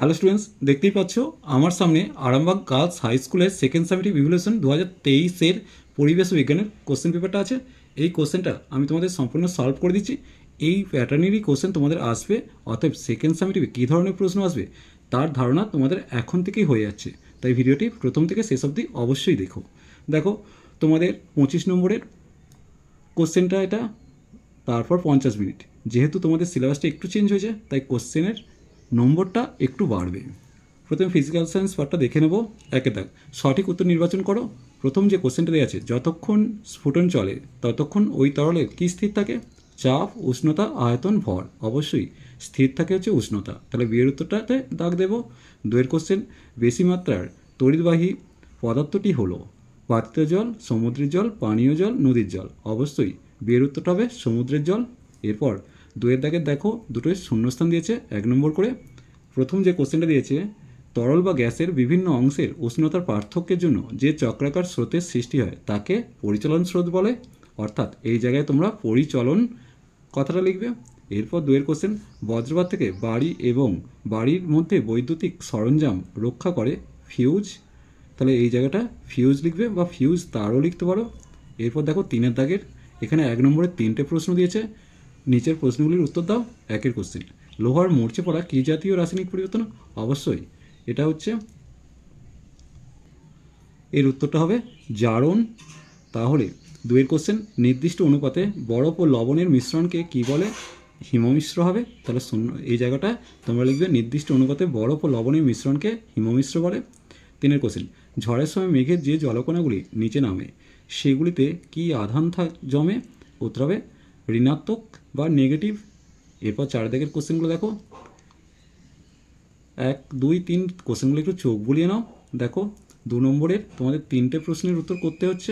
Hello students, দেখতেই পাচ্ছ আমার সামনে আরামবাগ গার্লস হাই স্কুলের সেকেন্ড সামেটিভ ইভ্যালুয়েশন 2023-এর পরিবেশ বিজ্ঞানের কোশ্চেন পেপারটা আছে। এই কোশ্চেনটা আমি তোমাদের সম্পূর্ণ সলভ করে দিচ্ছি। এই প্যাটার্নেরই কোশ্চেন তোমাদের আসবে, অতএব সেকেন্ড সামেটিভে কী ধরনের প্রশ্ন আসবে তার ধারণা তোমাদের এখন থেকেই হয়ে যাচ্ছে। তাই ভিডিওটি প্রথম থেকে শেষ অবধি অবশ্যই দেখো তোমাদের 25 নম্বরের কোশ্চেনটা এটা, তারপর 50 মিনিট। যেহেতু তোমাদের সিলেবাসটা একটু চেঞ্জ হয়েছে তাই কোশ্চেনের নম্বরটা একটু বাড়বে। প্রথমে ফিজিক্যাল সায়েন্স পার্টটা দেখে নেব। একে দাগ, সঠিক উত্তর নির্বাচন করো। প্রথম যে কোশ্চেনটা দেওয়া আছে, যতক্ষণ স্ফুটন চলে ততক্ষণ ওই তরলের কী স্থির থাকে? চাপ, উষ্ণতা, আয়তন, ভর। অবশ্যই স্থির থাকে হচ্ছে উষ্ণতা, তাহলে বিয়ের উত্তরটাতে দাগ দেব। দুয়ের কোশ্চেন, বেশি মাত্রার তড়িৎবাহী পদার্থটি হলো পাতিত জল, সমুদ্রের জল, পানীয় জল, নদীর জল। অবশ্যই বিয়ের উত্তরটা হবে সমুদ্রের জল। এরপর দুয়ের দাগের দেখো দুটোই শূন্যস্থান দিয়েছে 1 নম্বর করে। প্রথম যে কোশ্চেনটা দিয়েছে, তরল বা গ্যাসের বিভিন্ন অংশের উষ্ণতার পার্থক্যের জন্য যে চক্রাকার স্রোতের সৃষ্টি হয় তাকে পরিচলন স্রোত বলে। অর্থাৎ এই জায়গায় তোমরা পরিচলন কথাটা লিখবে। এরপর দুয়ের কোশ্চেন, বজ্রপাত থেকে বাড়ি এবং বাড়ির মধ্যে বৈদ্যুতিক সরঞ্জাম রক্ষা করে ফিউজ। তাহলে এই জায়গাটা ফিউজ লিখবে বা ফিউজ তারও লিখতে পারো। এরপর দেখো 3-এর দাগের, এখানে 1 নম্বরে 3টে প্রশ্ন দিয়েছে, নিচের প্রশ্নগুলির উত্তর দাও। 1-এর কোশ্চেন, লোহার মরচে পড়া কী জাতীয় রাসায়নিক পরিবর্তন? অবশ্যই এটা হচ্ছে, এর উত্তরটা হবে জারণ। তাহলে 2-এর কোশ্চেন, নির্দিষ্ট অনুপাতে বরফ ও লবণের মিশ্রণকে কী বলে? হিমমিশ্র হবে। তাহলে এই জায়গাটা তোমরা লিখবে নির্দিষ্ট অনুপাতে বরফ ও লবণের মিশ্রণকে হিমমিশ্র বলে। 3-এর কোশ্চেন, ঝড়ের সময় মেঘের যে জলকণাগুলি নিচে নামে সেগুলিতে কি আধান জমে? উত্তর হবে ঋণাত্মক বা নেগেটিভ। এরপর 4 দাগের কোশ্চেনগুলো দেখো, 1, 2, 3 কোশ্চেনগুলো একটু চোখ বুলিয়ে নাও। দেখো 2 নম্বরের তোমাদের 3টে প্রশ্নের উত্তর করতে হচ্ছে।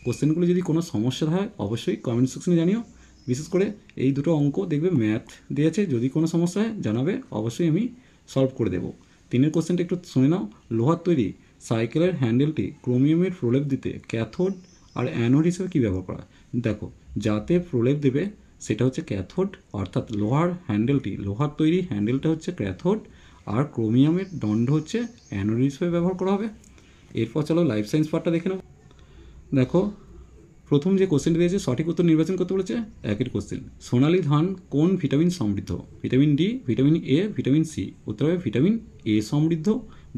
কোশ্চেনগুলো যদি কোনো সমস্যা হয় অবশ্যই কমেন্ট সেকশনে জানিও। বিশেষ করে এই দুটো অঙ্ক দেখবে ম্যাথ দিয়েছে, যদি কোনো সমস্যা হয় জানাবে, অবশ্যই আমি সলভ করে দেবো। 3-এর কোশ্চেনটা একটু শুনে নাও, লোহার তৈরি সাইকেলের হ্যান্ডেলটি ক্রোমিয়ামের প্রলেপ দিতে ক্যাথোড আর অ্যানোড হিসেবে কী ব্যবহার করা? দেখো, যাতে প্রলেপ দেবে সেটা হচ্ছে ক্যাথোড, অর্থাৎ লোহার হ্যান্ডেলটি, লোহার তৈরি হ্যান্ডেলটা হচ্ছে ক্যাথোড আর ক্রোমিয়ামের দণ্ড হচ্ছে অ্যানোড হিসেবে ব্যবহার করা হবে। এরপর চলো লাইফ সায়েন্স পার্টটা দেখে নাও। দেখো প্রথম যে কোশ্চেনটি দিয়েছে, সঠিক উত্তর নির্বাচন করতে বলেছে। 1-এর কোশ্চেন, সোনালী ধান কোন ভিটামিন সমৃদ্ধ? Vitamin D, vitamin A, vitamin C. উত্তর হবে ভিটামিন এ সমৃদ্ধ।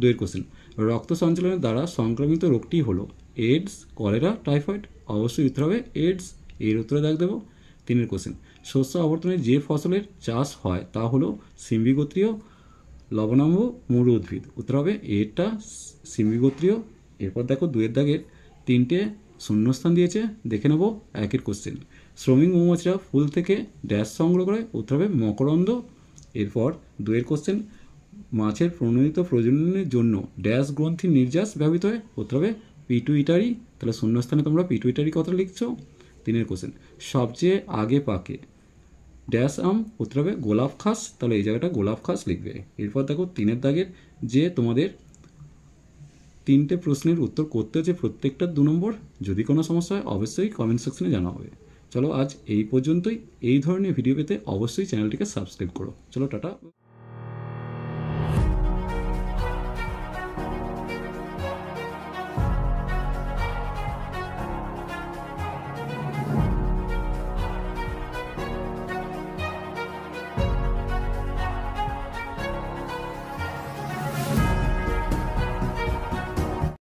2-এর কোশ্চেন, রক্ত সঞ্চালনের দ্বারা সংক্রমিত রোগটি হলো এইডস, কলেরা, টাইফয়েড। অবশ্যই উত্তর হবে এইডস। এর উত্তরে দাগ দেবো। 3-এর কোশ্চেন, শস্য আবর্তনে যে ফসলের চাষ হয় তা হলো সিম্বিগোত্রীয় লবণাম্ব মরু উদ্ভিদ। উত্তর হবে এরটা সিম্বিগোত্রীয়। এরপর দেখো 2-এর দাগের 3টে শূন্যস্থান দিয়েছে, দেখে নেব। 1-এর কোশ্চেন, শ্রমিক মৌমাছিরা ফুল থেকে ড্যাশ সংগ্রহ করে? উত্তর হবে মকরন্দ। এরপর 2-এর কোশ্চেন, মাছের প্রণোদিত প্রজননের জন্য ড্যাশ গ্রন্থির নির্যাস ব্যবহৃত হয়? উত্তর হবে পিটুইটারি। তাহলে শূন্যস্থানে তোমরা পিটুইটারি কথা লিখছো। 3-এর কোশ্চেন, সবচেয়ে আগে পাকে ড্যাশ আম? উত্তর হবে গোলাপ খাস। তাহলে এই জায়গাটা গোলাপ খাস লিখবে। এরপর দেখো 3-এর দাগের যে তোমাদের 3টে প্রশ্নের উত্তর করতে হচ্ছে, প্রত্যেকটা 2 নম্বর। যদি কোনো সমস্যা হয় অবশ্যই কমেন্ট সেকশনে জানা হবে। চলো আজ এই পর্যন্তই। এই ধরনের ভিডিও পেতে অবশ্যই চ্যানেলটিকে সাবস্ক্রাইব করো। চলো টাটা।